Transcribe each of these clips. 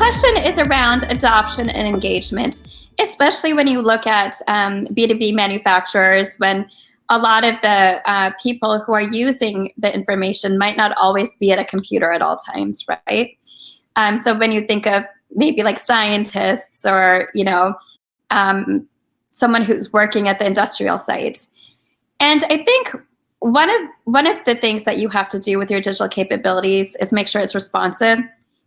question is around adoption and engagement, especially when you look at B2B manufacturers, when a lot of the people who are using the information might not always be at a computer at all times, right? So when you think of maybe like scientists or, someone who's working at the industrial site. And I think one of the things that you have to do with your digital capabilities is make sure it's responsive.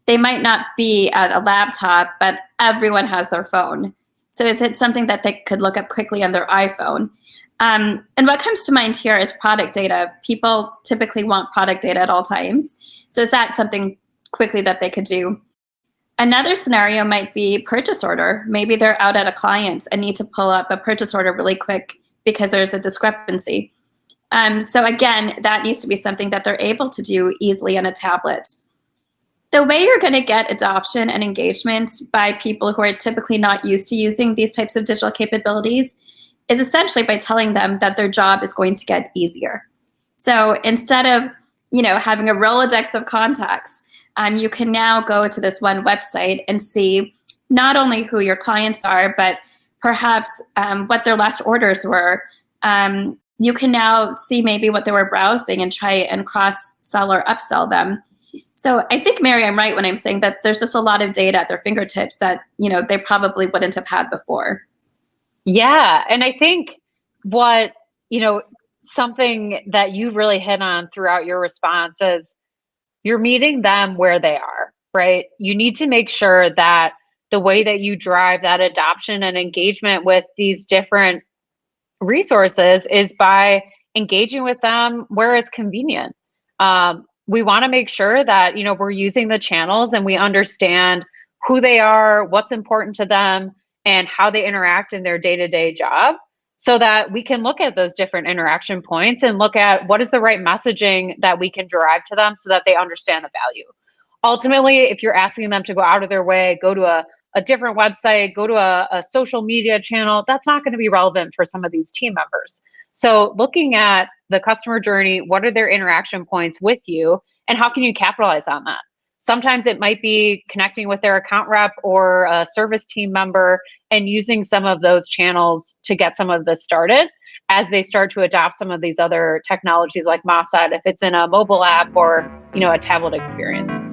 They might not be at a laptop, but everyone has their phone. So is it something that they could look up quickly on their iPhone? And what comes to mind here is product data. People typically want product data at all times. So is that something quickly that they could do? Another scenario might be purchase order. Maybe they're out at a client and need to pull up a purchase order really quick because there's a discrepancy. So again, that needs to be something that they're able to do easily on a tablet. The way you're going to get adoption and engagement by people who are typically not used to using these types of digital capabilities is essentially by telling them that their job is going to get easier. So instead of, having a Rolodex of contacts, you can now go to this one website and see not only who your clients are, but perhaps what their last orders were. You can now see maybe what they were browsing and try and cross-sell or upsell them. So I think, Mary, I'm right when I'm saying that there's just a lot of data at their fingertips that, they probably wouldn't have had before. Yeah. And I think something that you really hit on throughout your response is you're meeting them where they are, right? You need to make sure that the way that you drive that adoption and engagement with these different resources is by engaging with them where it's convenient. We want to make sure that, we're using the channels and we understand who they are, what's important to them, and how they interact in their day-to-day job, so that we can look at those different interaction points and look at what is the right messaging that we can derive to them so that they understand the value. Ultimately, if you're asking them to go out of their way, go to a different website, go to a social media channel, that's not going to be relevant for some of these team members. So looking at the customer journey, what are their interaction points with you, and how can you capitalize on that? Sometimes it might be connecting with their account rep or a service team member and using some of those channels to get some of this started as they start to adopt some of these other technologies like Ma said, if it's in a mobile app or, a tablet experience.